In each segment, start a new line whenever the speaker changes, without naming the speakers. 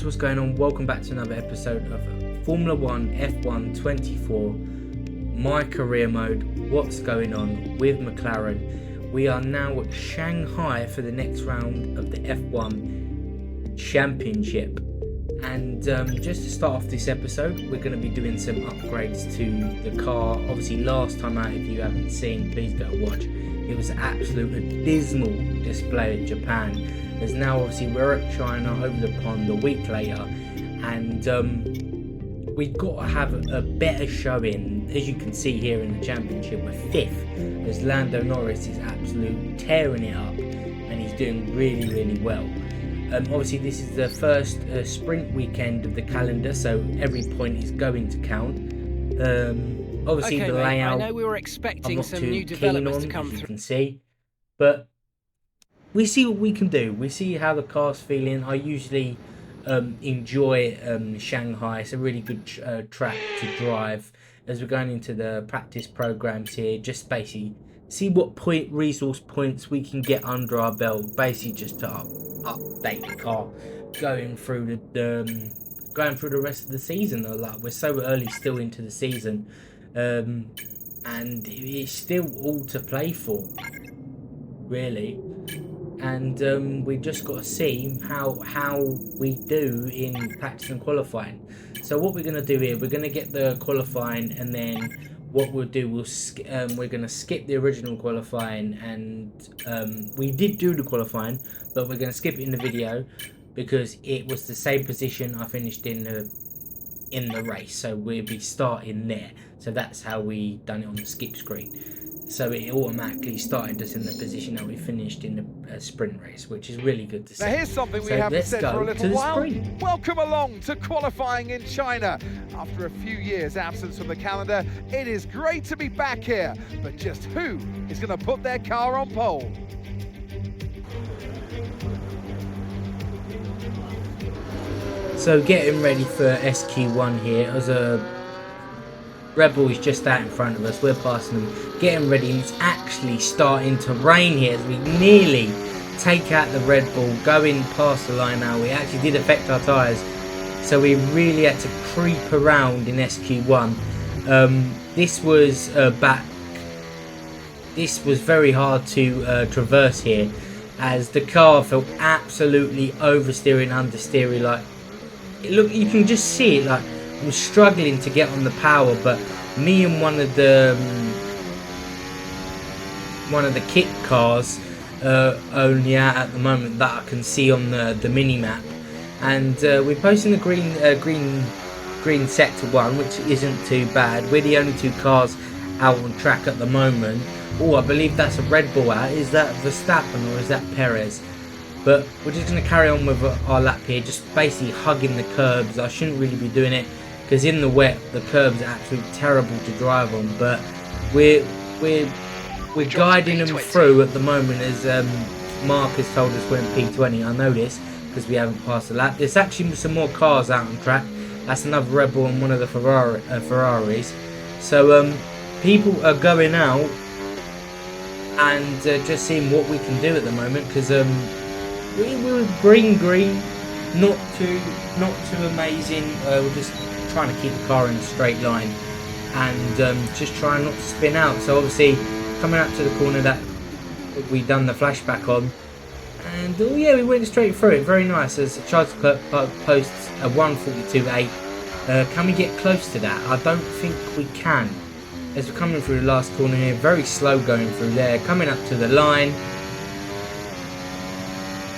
lads, what's going on? Welcome back to another episode of Formula 1 F1 24, my career mode. What's going on with McLaren? We are now at Shanghai for the next round of the F1 Championship. And just to start off this episode, we're going to be doing some upgrades to the car. Obviously, last time out, if you haven't seen, please go watch. It was an absolute abysmal display in Japan. As now, obviously, we're at China over the pond a week later, and we've got to have a better showing. As you can see here in the championship, we're 5th, as Lando Norris is absolutely tearing it up, and he's doing really well. Obviously, this is the first sprint weekend of the calendar, so every point is going to count. Obviously,
okay,
the layout,
I know we were expecting
I'm not
some
too
new
keen
developments
on,
to come
as you
through.
can see, but we see what we can do. We see how the car's feeling. I usually enjoy Shanghai. It's a really good track to drive as we're going into the practice programs here. Just basically see what resource points we can get under our belt. Basically, just to update the car, going through the rest of the season. Like, we're so early still into the season, and it's still all to play for, really. And we just got to see how we do in practice and qualifying. So what we're going to do here, we're going to get the qualifying, and then what we'll do, we're going to skip the original qualifying, and we did do the qualifying, but we're going to skip it in the video because it was the same position I finished in the race, so we'll be starting there. So that's how we done it on the skip screen. So it automatically started us in the position that we finished in the sprint race, which is really good to see.
Now here's something we
So
haven't
let's
said
go
for a
to
little
the
while.
sprint.
Welcome along to qualifying in China. After a few years' absence from the calendar, it is great to be back here. But just who is going to put their car on pole?
So getting ready for SQ1 here. As a Red Bull is just out in front of us, we're passing them, getting ready, and it's actually starting to rain here as we nearly take out the Red Bull, going past the line now. We actually did affect our tyres, so we really had to creep around in SQ1. This was very hard to traverse here, as the car felt absolutely oversteering, understeering. Like, look, you can just see it, like, I'm struggling to get on the power, but me and one of the kit cars only out at the moment that I can see on the mini map, and we're posting the green sector 1, which isn't too bad. We're the only 2 cars out on track at the moment. Oh, I believe that's a Red Bull out. Is that Verstappen or is that Perez? But we're just going to carry on with our lap here, just basically hugging the curbs. I shouldn't really be doing it, because in the wet the curbs are absolutely terrible to drive on, but we're guiding them through at the moment, as Mark has told us we're in P20. I know this because we haven't passed the lap. There's actually some more cars out on track. That's another Red Bull and one of the Ferraris. So people are going out and just seeing what we can do at the moment, because we're green, not too amazing. We're just trying to keep the car in a straight line and just trying not to spin out. So obviously coming up to the corner that we done the flashback on, and oh yeah, we went straight through it. Very nice, as Charles posts a 1:42.8. Can we get close to that? I don't think we can, as we're coming through the last corner here. Very slow going through there, coming up to the line.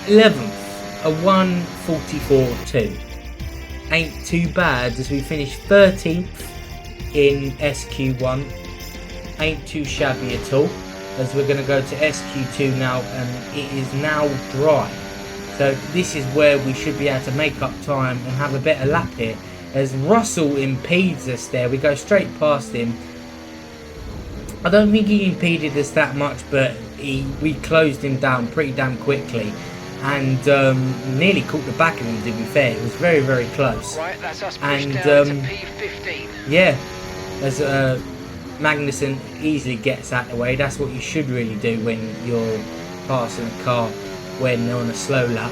11th, a 1:44.2. Ain't too bad, as we finished 13th in SQ1. Ain't too shabby at all, as we're going to go to SQ2 now, and it is now dry. So this is where we should be able to make up time and have a better lap here, as Russell impedes us there. We go straight past him. I don't think he impeded us that much, but we closed him down pretty damn quickly, and nearly caught the back of him, to be fair. It was very close.
Right, that's us
And
pushed down to P15.
yeah, as Magnussen easily gets out of the way. That's what you should really do when you're passing a car when they're on a slow lap.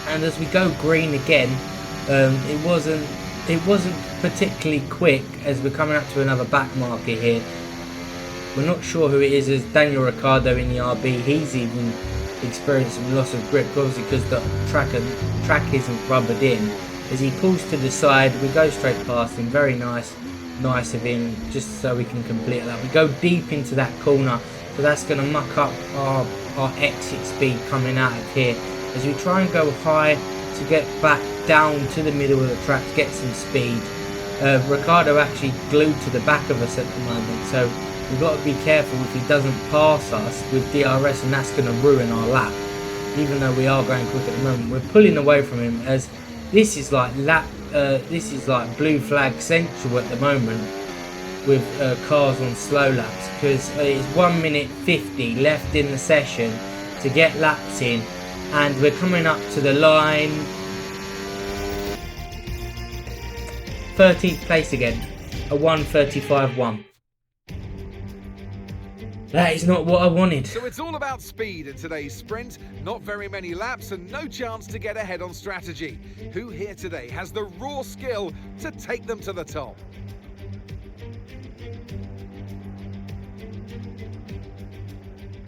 And as we go green again, it wasn't particularly quick as we're coming up to another back marker here. We're not sure who it is, as Daniel Ricciardo in the RB, he's even experienced some loss of grip, obviously because the track isn't rubbered in. As he pulls to the side, we go straight past him. Very nice of him, just so we can complete that. We go deep into that corner, so that's going to muck up our exit speed coming out of here. As we try and go high to get back down to the middle of the track to get some speed. Ricciardo actually glued to the back of us at the moment, so we've got to be careful if he doesn't pass us with DRS, and that's going to ruin our lap. Even though we are going quick at the moment, we're pulling away from him, as this is like blue flag central at the moment with cars on slow laps, because it's 1 minute 50 left in the session to get laps in, and we're coming up to the line. 13th place again, a 1:35.1. That is not what I wanted.
So it's all about speed in today's sprint. Not very many laps and no chance to get ahead on strategy. Who here today has the raw skill to take them to the top?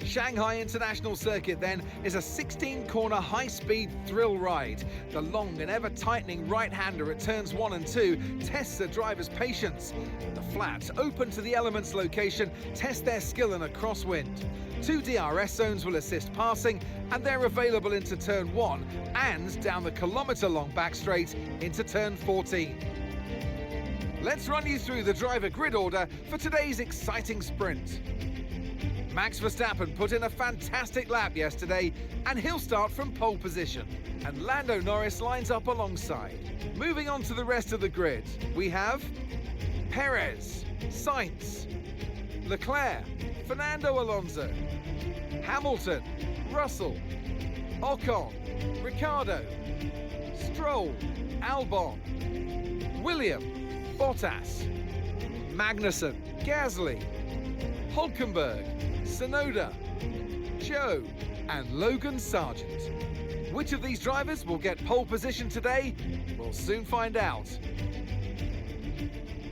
Shanghai International Circuit then is a 16-corner high-speed thrill ride. The long and ever-tightening right-hander at turns 1 and 2 tests a driver's patience. The flat, open to the elements location, test their skill in a crosswind. 2 DRS zones will assist passing, and they're available into turn 1 and down the kilometre-long back straight into turn 14. Let's run you through the driver grid order for today's exciting sprint. Max Verstappen put in a fantastic lap yesterday, and he'll start from pole position. And Lando Norris lines up alongside. Moving on to the rest of the grid, we have Perez, Sainz, Leclerc, Fernando Alonso, Hamilton, Russell, Ocon, Ricciardo, Stroll, Albon, William, Bottas, Magnussen, Gasly, Hulkenberg, Tsunoda, Joe, and Logan Sargent. Which of these drivers will get pole position today? We'll soon find out.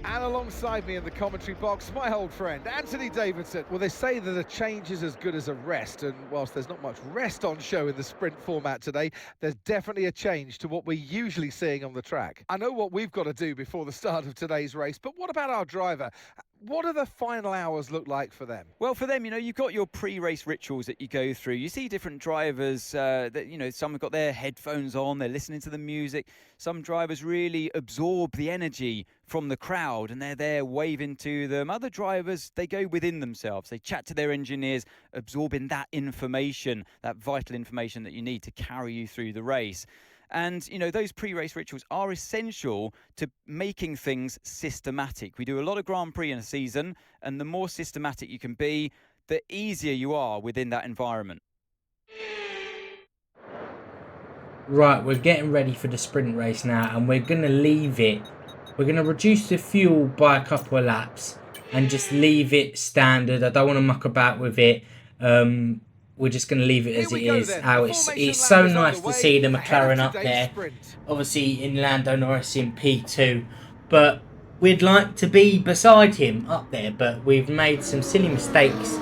And alongside me in the commentary box, my old friend, Anthony Davidson. Well, they say that a change is as good as a rest, and whilst there's not much rest on show in the sprint format today, there's definitely a change to what we're usually seeing on the track. I know what we've got to do before the start of today's race, but what about our driver? What do the final hours look like for them?
Well, for them, you've got your pre-race rituals that you go through. You see different drivers that, some have got their headphones on, they're listening to the music. Some drivers really absorb the energy from the crowd and they're there waving to them. Other drivers, they go within themselves. They chat to their engineers, absorbing that information, that vital information that you need to carry you through the race. And, those pre-race rituals are essential to making things systematic. We do a lot of Grand Prix in a season, and the more systematic you can be, the easier you are within that environment.
Right, we're getting ready for the sprint race now, and we're going to leave it. We're going to reduce the fuel by a couple of laps and just leave it standard. I don't want to muck about with it. We're just going to leave it as it is. How it's so nice to see the McLaren up there. Obviously in Lando Norris in P2. But we'd like to be beside him up there. But we've made some silly mistakes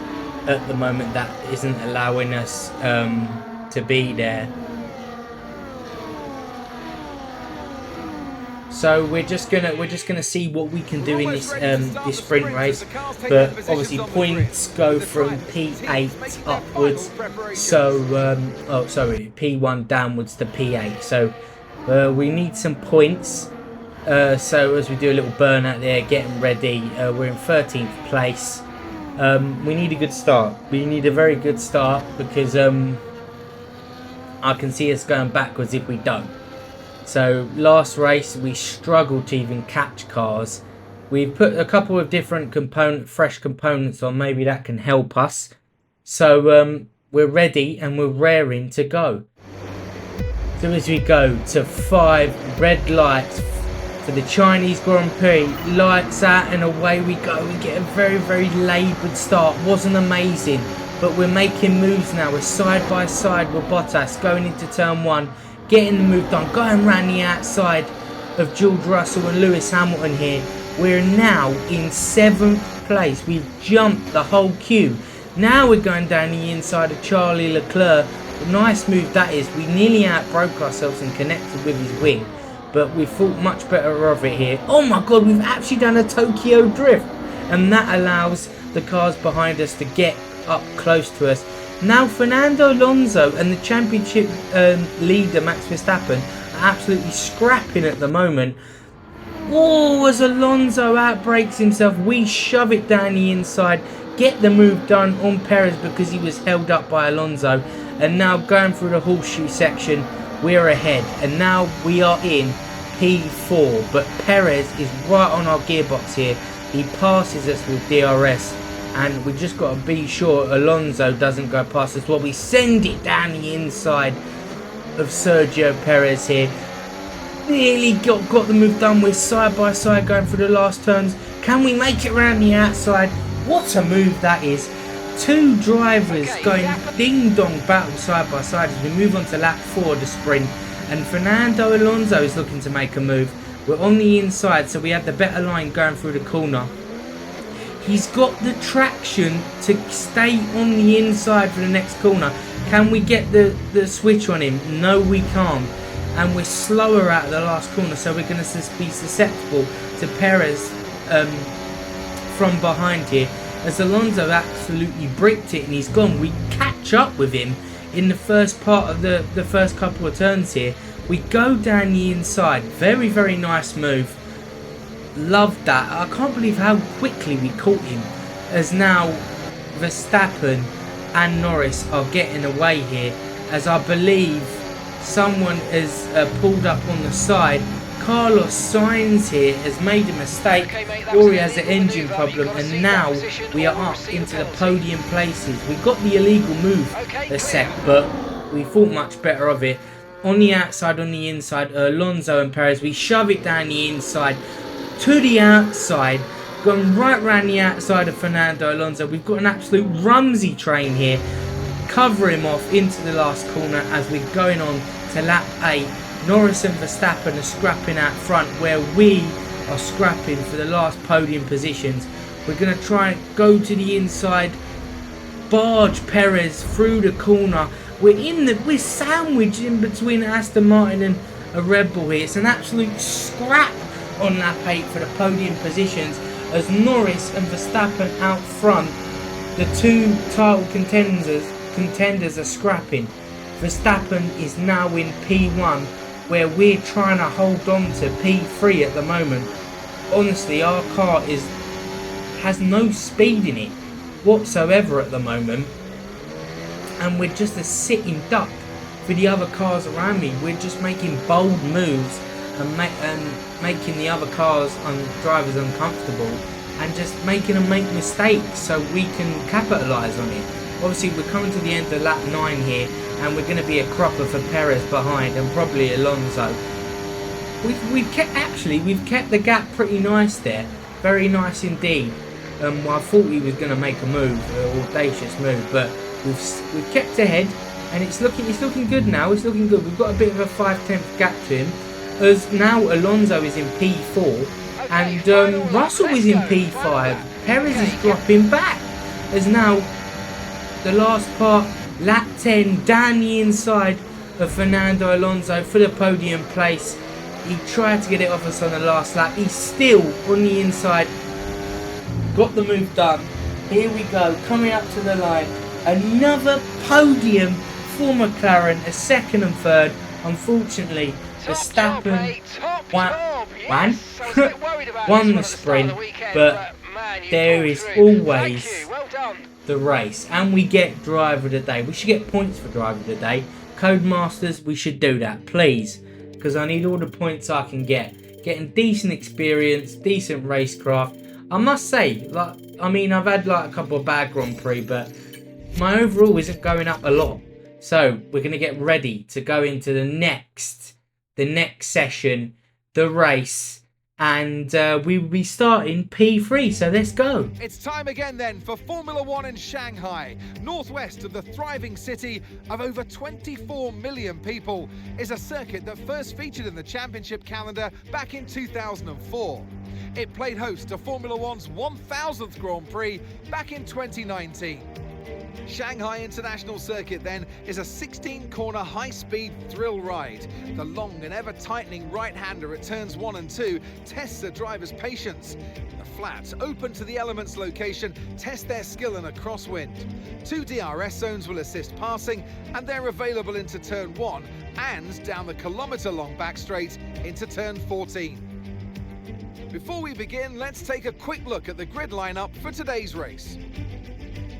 at the moment that isn't allowing us to be there. So we're just gonna see what we can do in this this sprint race, but obviously points go from P8 upwards. So P1 downwards to P8. So we need some points. So as we do a little burnout there, getting ready, we're in 13th place. We need a good start. We need a very good start because I can see us going backwards if we don't. So last race we struggled to even catch cars. We've put a couple of different fresh components on. Maybe that can help us. So we're ready and we're raring to go. So as we go to 5 red lights for the Chinese Grand Prix, lights out and away we go. We get a very, very laboured start. Wasn't amazing, but we're making moves now. We're side by side with Bottas going into turn 1. getting the move done, going around the outside of George Russell and Lewis Hamilton here. We're now in 7th place. We've jumped the whole queue. Now we're going down the inside of Charlie Leclerc. Nice move that is. We nearly outbroke ourselves and connected with his wing, but we thought much better of it here. Oh my god, we've actually done a Tokyo drift, and that allows the cars behind us to get up close to us. Now Fernando Alonso and the championship leader Max Verstappen are absolutely scrapping at the moment. Oh, as Alonso outbrakes himself, we shove it down the inside, get the move done on Perez because he was held up by Alonso, and now going through the horseshoe section, we're ahead, and now we are in P4, but Perez is right on our gearbox here. He passes us with DRS, and we just got to be sure Alonso doesn't go past us while we send it down the inside of Sergio Perez here. Nearly got the move done. We're side by side going through the last turns. Can we make it around the outside? What a move that is. Two drivers going ding dong battle side by side as we move on to lap 4 of the sprint, and Fernando Alonso is looking to make a move. We're on the inside, so we have the better line going through the corner. He's got the traction to stay on the inside for the next corner. Can we get the switch on him? No, we can't. And we're slower out of the last corner, so we're going to be susceptible to Perez from behind here. As Alonso absolutely bricked it and he's gone, we catch up with him in the first part of the first couple of turns here. We go down the inside. Very, very nice move. Loved that. I can't believe how quickly we caught him, as now Verstappen and Norris are getting away here, as I believe someone has pulled up on the side. Carlos Sainz here has made a mistake, or he has an engine problem, and now we are up into the podium places. We got the illegal move a sec, but we thought much better of it. On the outside, on the inside, Alonso and Perez, we shove it down the inside to the outside, going right round the outside of Fernando Alonso. We've got an absolute Rumsey train here, cover him off into the last corner as we're going on to lap 8. Norris and Verstappen are scrapping out front, where we are scrapping for the last podium positions. We're going to try and go to the inside, barge Perez through the corner. We're sandwiched in between Aston Martin and a Red Bull here. It's an absolute scrap on lap 8 for the podium positions, as Norris and Verstappen out front. The two title contenders are scrapping. Verstappen is now in P1, where we're trying to hold on to P3 at the moment. Honestly, our car has no speed in it whatsoever at the moment, and we're just a sitting duck for the other cars around me. We're just making bold moves and making the other cars and drivers uncomfortable, and just making them make mistakes so we can capitalise on it. Obviously, we're coming to the end of lap 9 here, and we're going to be a cropper for Perez behind, and probably Alonso. We've kept the gap pretty nice there, very nice indeed. I thought he was going to make a move, an audacious move, but we've kept ahead, and it's looking good now. It's looking good. We've got a bit of a 5/10 gap to him, as now Alonso is in P4 and Russell is in P5. Perez is dropping back, as now the last part, lap 10, down the inside of Fernando Alonso for the podium place. He tried to get it off us on the last lap. He's still on the inside. Got the move done. Here we go, coming up to the line. Another podium for McLaren, a second and third. Unfortunately, Verstappen won the sprint, but there is always the race, and we get driver of the day. We should get points for driver of the day. Codemasters, we should do that, please, because I need all the points I can get. Getting decent experience, decent racecraft. I must say, I've had a couple of bad Grand Prix, but my overall isn't going up a lot. So we're going to get ready to go into the next session, the race, and we will be starting P3, so let's go.
It's time again then for Formula One in Shanghai. Northwest of the thriving city of over 24 million people is a circuit that first featured in the championship calendar back in 2004. It played host to Formula One's 1000th Grand Prix back in 2019. Shanghai International Circuit then is a 16-corner high-speed thrill ride. The long and ever-tightening right-hander at turns 1 and 2 tests the driver's patience. The flats, open to the elements location, test their skill in a crosswind. 2 DRS zones will assist passing, and they're available into turn 1 and down the kilometre-long back straight into turn 14. Before we begin, let's take a quick look at the grid lineup for today's race.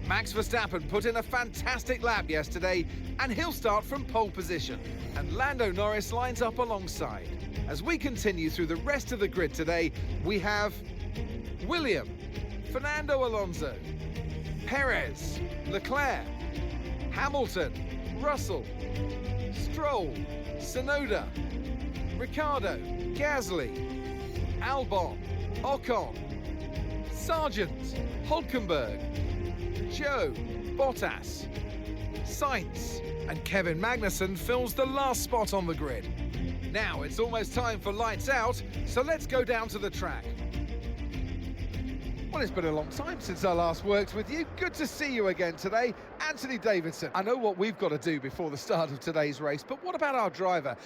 Max Verstappen put in a fantastic lap yesterday, and he'll start from pole position. And Lando Norris lines up alongside. As we continue through the rest of the grid today, we have William, Fernando Alonso, Perez, Leclerc, Hamilton, Russell, Stroll, Tsunoda, Ricciardo, Gasly, Albon, Ocon, Sargent, Hulkenberg, Joe, Bottas, Sainz, and Kevin Magnussen fills the last spot on the grid. Now it's almost time for lights out, so let's go down to the track. Well, it's been a long time since I last worked with you. Good to see you again today. Anthony Davidson. I know what we've got to do before the start of today's race, but what about our driver?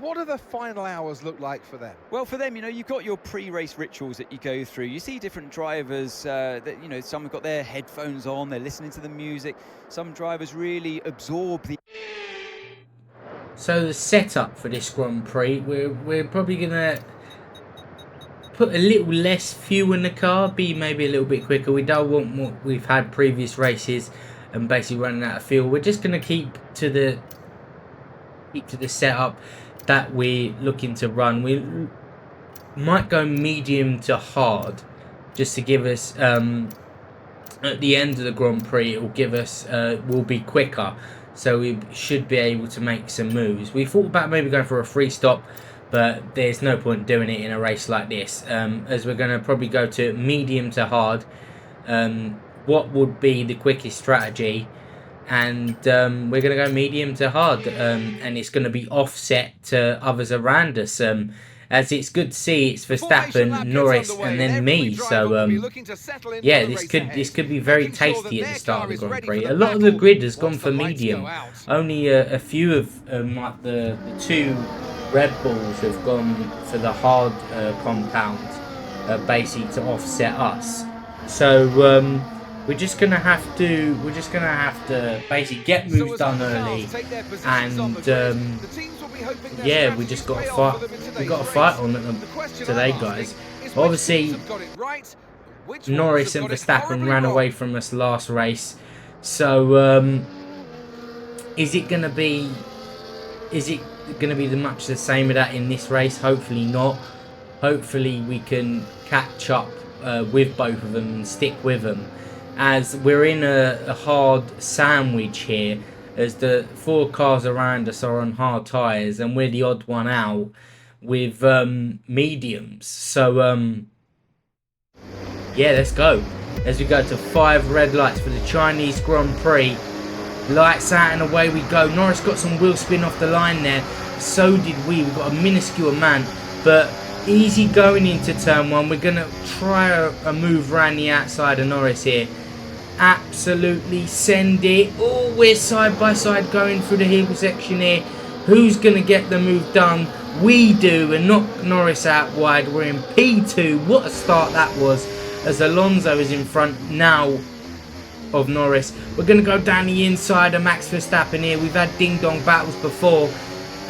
What do the final hours look like for them?
Well, for them, you know, you've got your pre-race rituals that you go through. You see different drivers that, you know, some have got their headphones on, they're listening to the music. Some drivers really absorb the...
So the setup for this Grand Prix, we're probably going to put a little less fuel in the car, be maybe a little bit quicker. We don't want what we've had previous races and basically running out of fuel. We're just going to keep to the setup that we're looking to run. We might go medium to hard just to give us at the end of the Grand Prix, it will give us will be quicker, so we should be able to make some moves. We thought about maybe going for a free stop, but there's no point doing it in a race like this, as we're going to probably go to medium to hard. What would be the quickest strategy? And we're going to go medium to hard, and it's going to be offset to others around us. As it's good to see, it's Verstappen, Norris, and then me. So yeah, this could be very tasty at the start of the Grand Prix. A lot of the grid has gone for medium. Only a few of like the 2 Red Bulls have gone for the hard compound, basically to offset us. So we're just gonna have to basically get moves done early, and yeah, we just got to fight. We got to fight on them today, guys. Obviously, Norris and Verstappen ran away from us last race, so is it gonna be much the same of that in this race? Hopefully not. Hopefully we can catch up with both of them and stick with them, as we're in a hard sandwich here, as the 4 cars around us are on hard tyres and we're the odd one out with mediums. So yeah, let's go as we go to 5 red lights for the Chinese Grand Prix. Lights out and away we go. Norris got some wheel spin off the line there, so did we. We've got a minuscule amount, but easy going into turn 1. We're going to try a move around the outside of Norris here. Absolutely send it. Oh, we're side by side going through the hill section here. Who's going to get the move done? We do, and knock Norris out wide. We're in P2. What a start that was, as Alonso is in front now of Norris. We're going to go down the inside of Max Verstappen here. We've had ding-dong battles before,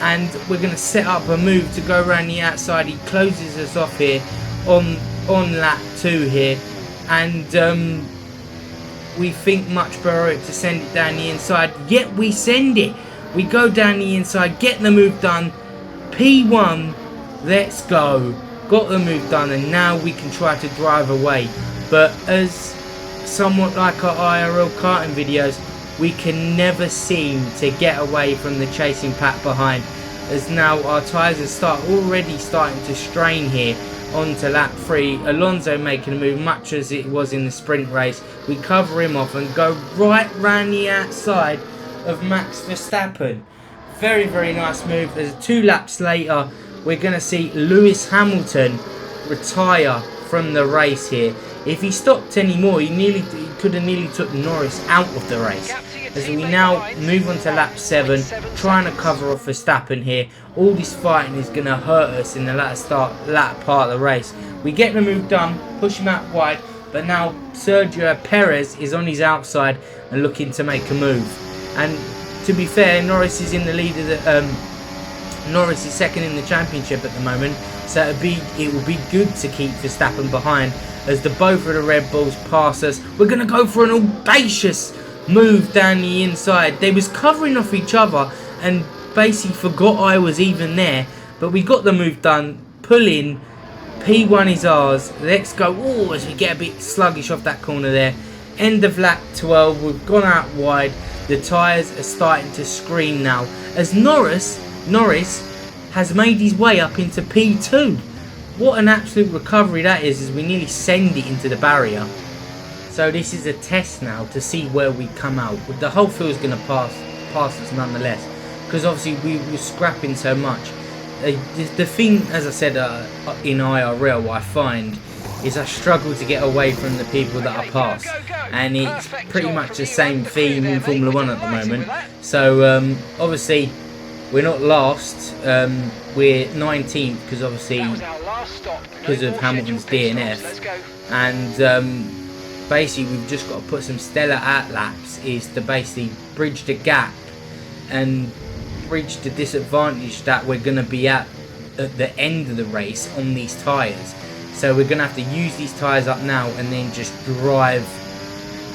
and we're going to set up a move to go around the outside. He closes us off here on lap 2 here, and we think much better to send it down the inside, yet we send it. We go down the inside, get the move done. P1, let's go. Got the move done, and now we can try to drive away. But as somewhat like our IRL karting videos, we can never seem to get away from the chasing pack behind, as now our tyres are already starting to strain here. on to lap 3. Alonso making a move much as it was in the sprint race. We cover him off and go right round the outside of Max Verstappen. Very, very nice move. There's 2 laps later, we're going to see Lewis Hamilton retire from the race here. If he stopped anymore, he could have nearly took Norris out of the race. As we now move on to lap 7, trying to cover off Verstappen here. All this fighting is going to hurt us in the latter part of the race. We get the move done, push him out wide, but now Sergio Perez is on his outside and looking to make a move. And to be fair, Norris is in the lead of the Norris is second in the championship at the moment, so it will be good to keep Verstappen behind as both of the Red Bulls pass us. We're going to go for an audacious move down the inside. They was covering off each other and basically forgot I was even there, but we got the move done. Pull in, P1 is ours. Let's go. Oh, as we get a bit sluggish off that corner there. End of lap 12, we've gone out wide. The tyres are starting to scream now as Norris has made his way up into P2. What an absolute recovery that is, as we nearly send it into the barrier. So this is a test now to see where we come out. The whole field is going to pass us nonetheless, because obviously we were scrapping so much. The thing, as I said, in IRL, I find is I struggle to get away from the people that I pass, and it's pretty much the same theme in Formula 1 at the moment. So obviously we're not last, we're 19th because obviously because of Hamilton's DNF, and basically we've just got to put some stellar laps is to basically bridge the gap and bridge the disadvantage that we're going to be at the end of the race on these tyres. So we're going to have to use these tyres up now and then just drive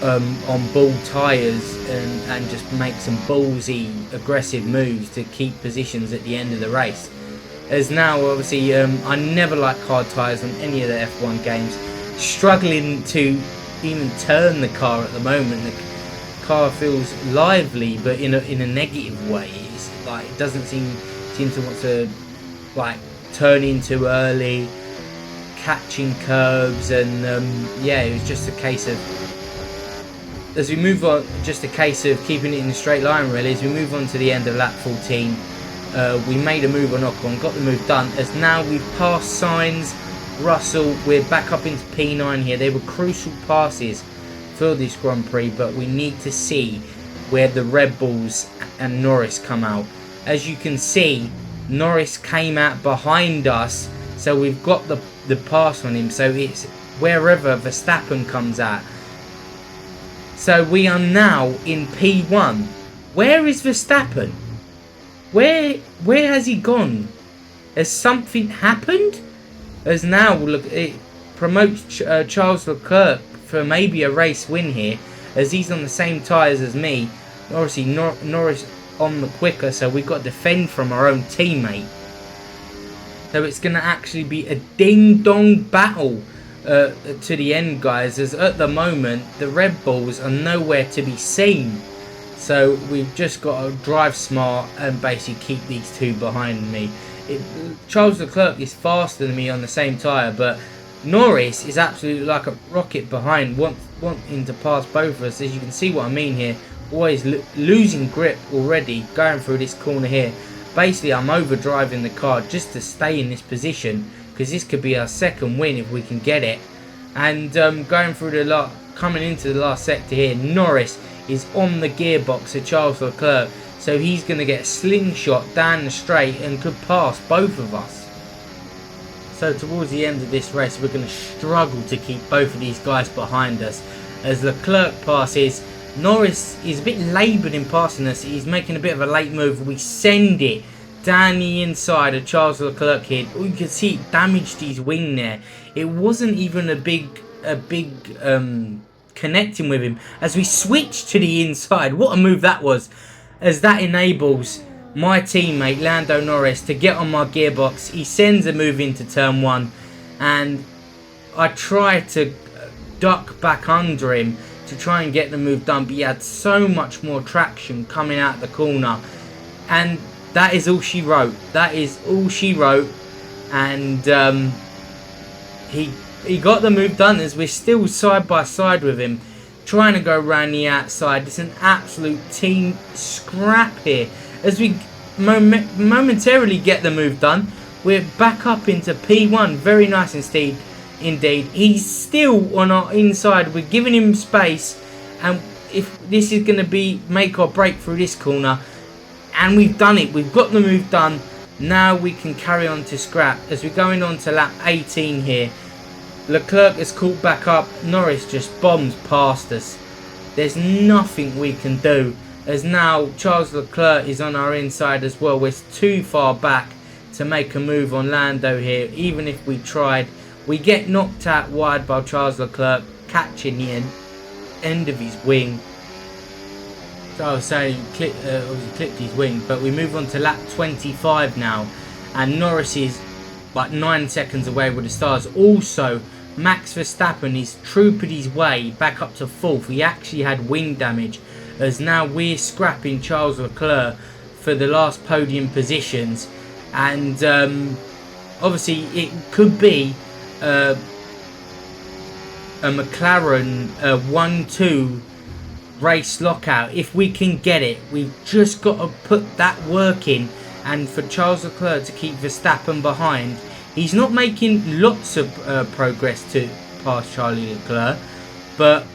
on ball tyres and just make some ballsy aggressive moves to keep positions at the end of the race. As now obviously I never like hard tyres on any of the F1 games. Struggling to even turn the car at the moment. The car feels lively but in a negative way. It's like it doesn't seem to want to like turn in too early, catching curves, and yeah, it was just a case of, as we move on, just a case of keeping it in a straight line really. As we move on to the end of lap 14, we made a move on Ocon, got the move done, as now we've passed Sainz, Russell, we're back up into P9 here. They were crucial passes for this Grand Prix, but we need to see where the Red Bulls and Norris come out. As you can see, Norris came out behind us, so we've got the pass on him, so it's wherever Verstappen comes out. So we are now in P1. Where is Verstappen? Where has he gone? Has something happened? As now, look, it promotes Charles Leclerc for maybe a race win here, as he's on the same tyres as me. Obviously, Norris on the quicker, so we've got to defend from our own teammate. So it's going to actually be a ding-dong battle to the end, guys, as at the moment, the Red Bulls are nowhere to be seen. So we've just got to drive smart and basically keep these two behind me. Charles Leclerc is faster than me on the same tyre, but Norris is absolutely like a rocket behind, wanting to pass both of us. As you can see what I mean here, always losing grip already, going through this corner here. Basically, I'm overdriving the car just to stay in this position, because this could be our second win if we can get it. And going through coming into the last sector here, Norris is on the gearbox of Charles Leclerc, so he's going to get a slingshot down the straight and could pass both of us. So towards the end of this race, we're going to struggle to keep both of these guys behind us. As Leclerc passes, Norris is a bit laboured in passing us. He's making a bit of a late move. We send it down the inside of Charles Leclerc here. Oh, you can see it damaged his wing there. It wasn't even a big connecting with him. As we switch to the inside, what a move that was. As that enables my teammate Lando Norris to get on my gearbox. He sends a move into turn 1, and I tried to duck back under him to try and get the move done, but he had so much more traction coming out the corner, and that is all she wrote. That is all she wrote. And he got the move done as we're still side by side with him, trying to go around the outside. It's an absolute team scrap here as we momentarily get the move done. We're back up into P1. Very nice indeed. He's still on our inside. We're giving him space, and if this is going to be make or break through this corner, and we've done it. We've got the move done. Now we can carry on to scrap as we're going on to lap 18 here. Leclerc has caught back up. Norris just bombs past us. There's nothing we can do as now Charles Leclerc is on our inside as well. We're too far back to make a move on Lando here. Even if we tried, we get knocked out wide by Charles Leclerc, catching the end of his wing. So I was saying he clipped his wing, but we move on to lap 25 now, and Norris is like 9 seconds away with the stars. Also, Max Verstappen is trooping his way back up to 4th. He actually had wing damage, as now we're scrapping Charles Leclerc for the last podium positions, and obviously it could be a McLaren 1-2 race lockout if we can get it. We've just got to put that work in, and for Charles Leclerc to keep Verstappen behind. He's not making lots of progress to pass Charlie Leclerc, but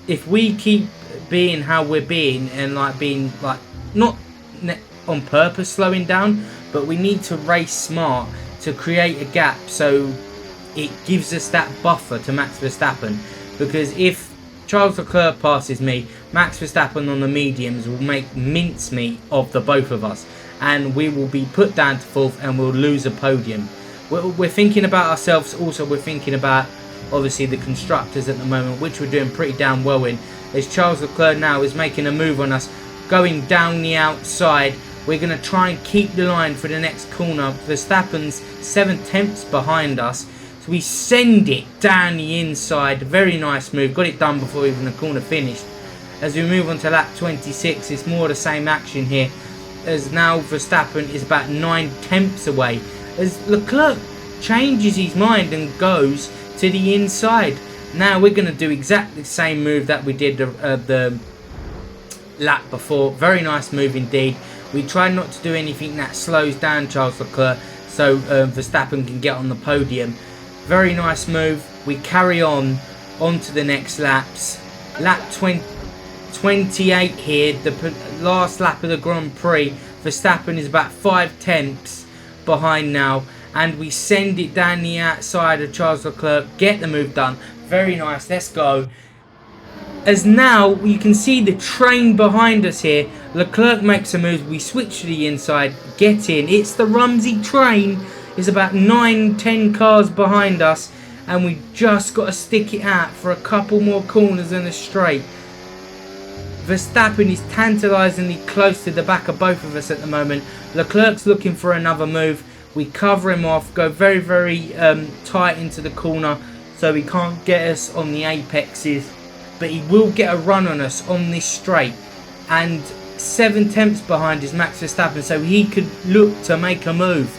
if we keep being how we're being, and like being like not on purpose slowing down, but we need to race smart to create a gap so it gives us that buffer to Max Verstappen. Because if Charles Leclerc passes me, Max Verstappen on the mediums will make mincemeat of the both of us, and we will be put down to 4th and we'll lose a podium. We're thinking about ourselves, also we're thinking about obviously the constructors at the moment, which we're doing pretty damn well in, as Charles Leclerc now is making a move on us, going down the outside. We're going to try and keep the line for the next corner. Verstappen's 7/10 behind us, so we send it down the inside. Very nice move, got it done before even the corner finished. As we move on to lap 26, it's more the same action here, as now Verstappen is about 9/10 away, as Leclerc changes his mind and goes to the inside. Now we're going to do exactly the same move that we did the lap before. Very nice move indeed. We try not to do anything that slows down Charles Leclerc, so Verstappen can get on the podium. Very nice move. We carry on to the next laps. Lap 28 here, the last lap of the Grand Prix. Verstappen is about 5/10 behind now, and we send it down the outside of Charles Leclerc, get the move done. Very nice, let's go. As now you can see the train behind us here. Leclerc makes a move, we switch to the inside, get in. It's the Rumsey train. It's about 9-10 cars behind us, and we just got to stick it out for a couple more corners and a straight. Verstappen is tantalisingly close to the back of both of us at the moment. Leclerc's looking for another move. We cover him off, go very, very tight into the corner, so he can't get us on the apexes. But he will get a run on us on this straight. And 7/10 behind is Max Verstappen, so he could look to make a move.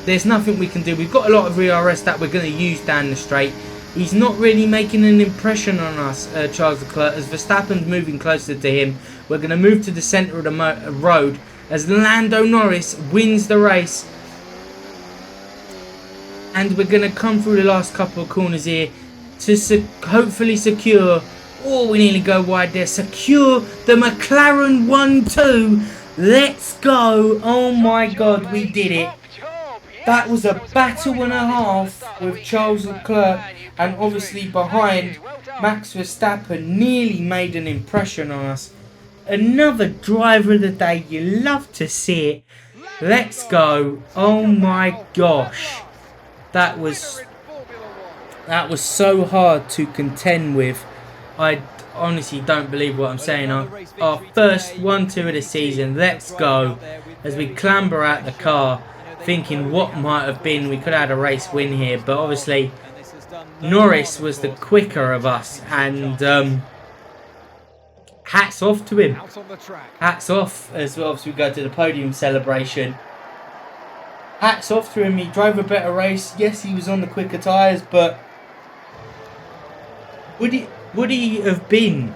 There's nothing we can do. We've got a lot of ERS that we're going to use down the straight. He's not really making an impression on us, Charles Leclerc, as Verstappen's moving closer to him. We're going to move to the centre of the road as Lando Norris wins the race. And we're going to come through the last couple of corners here to hopefully secure, oh, we nearly go wide there, secure the McLaren 1-2. Let's go. Oh my God, we did it. That was a battle and a half with Charles Leclerc, and obviously behind Max Verstappen nearly made an impression on us. Another driver of the day, you love to see it. Let's go. Oh my gosh. That was so hard to contend with. I honestly don't believe what I'm saying. Our first 1-2 of the season. Let's go. As we clamber out the car, thinking what might have been. We could have had a race win here, but obviously Norris was the quicker of us, and hats off to him. Hats off as well as we go to the podium celebration. hats off to him. He drove a better race. Yes, he was on the quicker tyres, but would he have been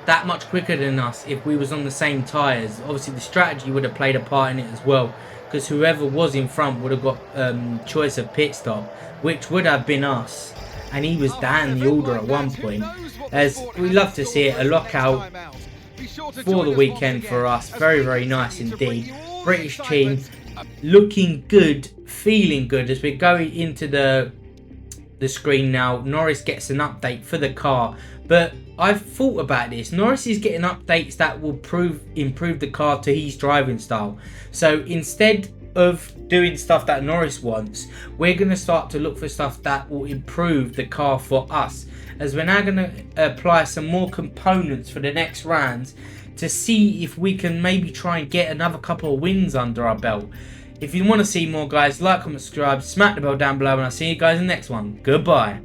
that much quicker than us if we was on the same tyres? Obviously, the strategy would have played a part in it as well, because whoever was in front would have got choice of pit stop, which would have been us, and he was down the order at one point. As we love to see it, a lockout for the weekend for us. Very, very nice indeed. British team looking good, feeling good as we're going into the screen now. Norris gets an update for the car, but I've thought about this. Norris is getting updates that will improve the car to his driving style. So instead of doing stuff that Norris wants, we're going to start to look for stuff that will improve the car for us, as we're now going to apply some more components for the next rounds to see if we can maybe try and get another couple of wins under our belt. If you want to see more, guys, like, comment, subscribe, smack the bell down below, and I'll see you guys in the next one. Goodbye.